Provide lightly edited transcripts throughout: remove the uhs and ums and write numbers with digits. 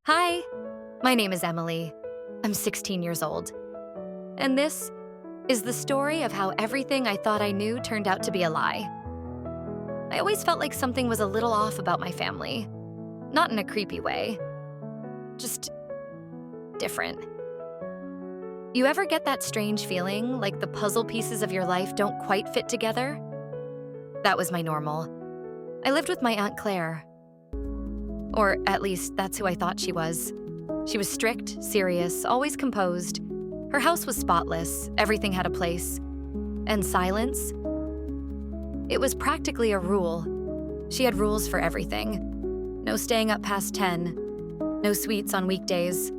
Hi, my name is Emily. I'm 16 years old. And this is the story of how everything I thought I knew turned out to be a lie. I always felt like something was a little off about my family. Not in a creepy way, just different. You ever get that strange feeling like the puzzle pieces of your life don't quite fit together? That was my normal. I lived with my Aunt Claire. Or at least that's who I thought she was. She was strict, serious, always composed. Her house was spotless, everything had a place. And silence? It was practically a rule. She had rules for everything. No staying up past 10. No sweets on weekdays.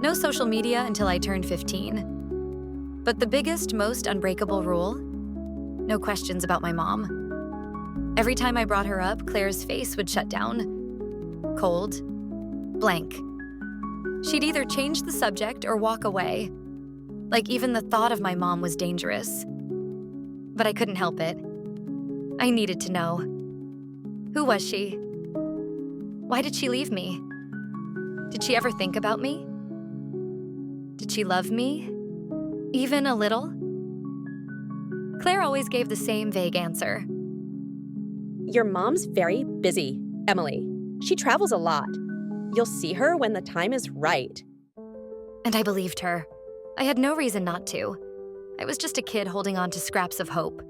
No social media until I turned 15. But the biggest, most unbreakable rule? No questions about my mom. Every time I brought her up, Claire's face would shut down. Cold. Blank. She'd either change the subject or walk away. Like even the thought of my mom was dangerous. But I couldn't help it. I needed to know. Who was she? Why did she leave me? Did she ever think about me? Did she love me? Even a little? Claire always gave the same vague answer. Your mom's very busy, Emily. She travels a lot. You'll see her when the time is right. And I believed her. I had no reason not to. I was just a kid holding on to scraps of hope.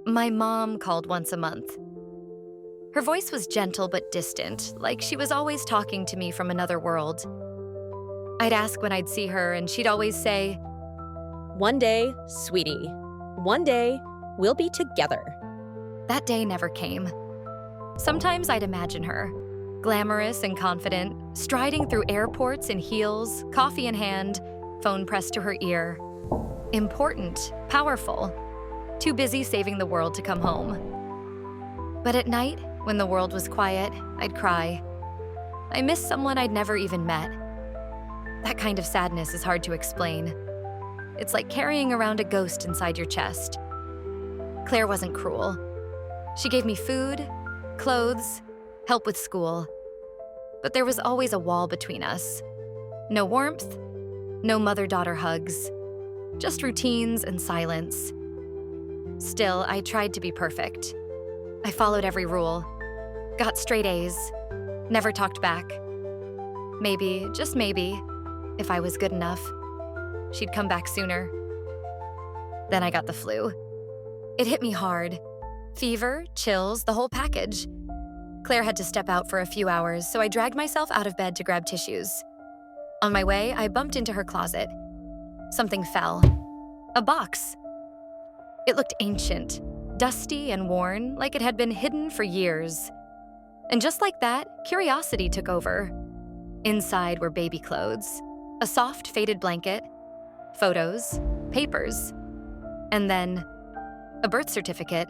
My mom called once a month. Her voice was gentle but distant, like she was always talking to me from another world. I'd ask when I'd see her, and she'd always say, "One day, sweetie. One day, we'll be together." That day never came. Sometimes I'd imagine her, glamorous and confident, striding through airports in heels, coffee in hand, phone pressed to her ear. Important, powerful, too busy saving the world to come home. But at night, when the world was quiet, I'd cry. I missed someone I'd never even met. That kind of sadness is hard to explain. It's like carrying around a ghost inside your chest. Claire wasn't cruel. She gave me food, clothes, help with school. But there was always a wall between us. No warmth, no mother-daughter hugs, just routines and silence. Still, I tried to be perfect. I followed every rule, got straight A's, never talked back. Maybe, just maybe, if I was good enough, she'd come back sooner. Then I got the flu. It hit me hard. Fever, chills, the whole package. Claire had to step out for a few hours, so I dragged myself out of bed to grab tissues. On my way, I bumped into her closet. Something fell. A box. It looked ancient, dusty and worn, like it had been hidden for years. And just like that, curiosity took over. Inside were baby clothes, a soft, faded blanket, photos, papers, and then a birth certificate.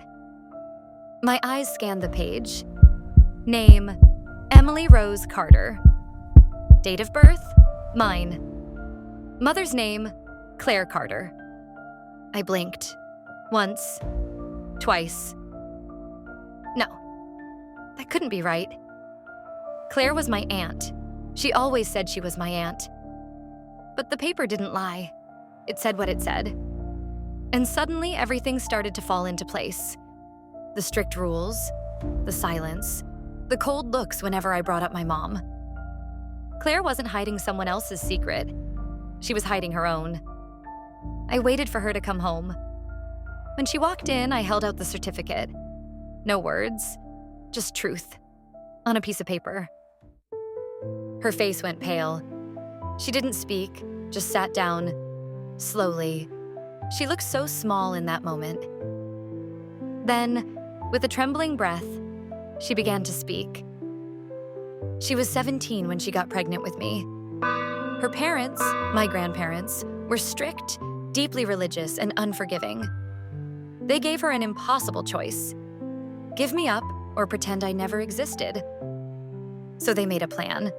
My eyes scanned the page. Name, Emily Rose Carter. Date of birth, mine. Mother's name, Claire Carter. I blinked. Once. Twice. No, that couldn't be right. Claire was my aunt. She always said she was my aunt. But the paper didn't lie. It said what it said. And suddenly everything started to fall into place. The strict rules, the silence, the cold looks whenever I brought up my mom. Claire wasn't hiding someone else's secret. She was hiding her own. I waited for her to come home. When she walked in, I held out the certificate. No words, just truth, on a piece of paper. Her face went pale. She didn't speak, just sat down, slowly. She looked so small in that moment. Then, with a trembling breath, she began to speak. She was 17 when she got pregnant with me. Her parents, my grandparents, were strict, deeply religious, and unforgiving. They gave her an impossible choice: give me up or pretend I never existed. So they made a plan.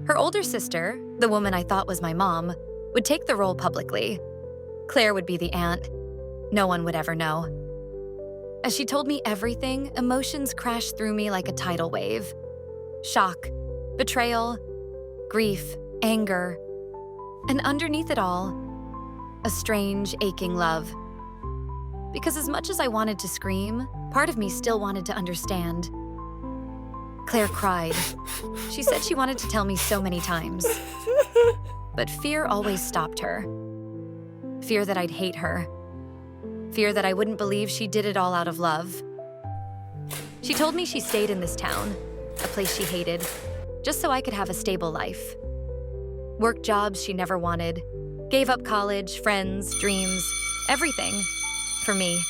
Her older sister, the woman I thought was my mom, would take the role publicly. Claire would be the aunt. No one would ever know. As she told me everything, emotions crashed through me like a tidal wave. Shock, betrayal, grief, anger, and underneath it all, a strange, aching love. Because as much as I wanted to scream, part of me still wanted to understand. Claire cried. She said she wanted to tell me so many times. But fear always stopped her. Fear that I'd hate her. Fear that I wouldn't believe she did it all out of love. She told me she stayed in this town, a place she hated, just so I could have a stable life. Worked jobs she never wanted, gave up college, friends, dreams, everything, for me.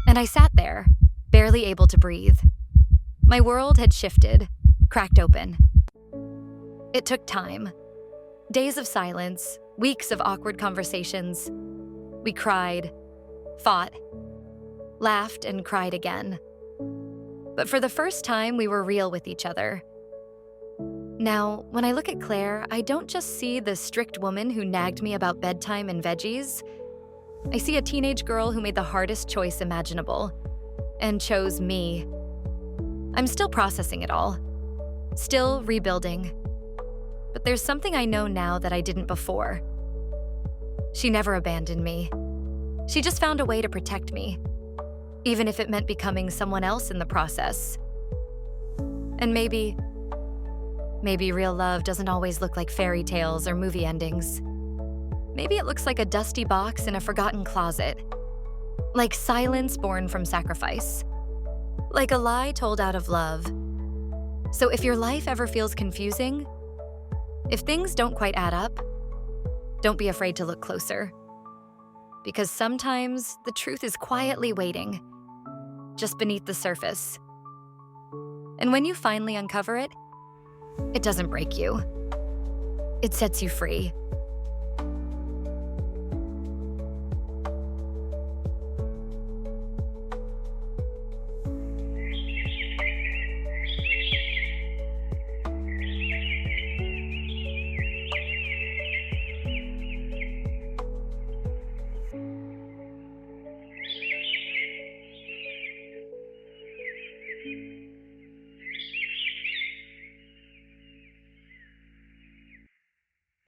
And I sat there, barely able to breathe. My world had shifted, cracked open. It took time. Days of silence, weeks of awkward conversations. We cried, fought, laughed, and cried again. But for the first time, we were real with each other. Now, when I look at Claire, I don't just see the strict woman who nagged me about bedtime and veggies. I see a teenage girl who made the hardest choice imaginable and chose me. I'm still processing it all, still rebuilding. But there's something I know now that I didn't before. She never abandoned me. She just found a way to protect me, even if it meant becoming someone else in the process. And maybe real love doesn't always look like fairy tales or movie endings. Maybe it looks like a dusty box in a forgotten closet, like silence born from sacrifice, like a lie told out of love. So if your life ever feels confusing, if things don't quite add up, don't be afraid to look closer. Because sometimes the truth is quietly waiting, just beneath the surface. And when you finally uncover it, it doesn't break you. It sets you free.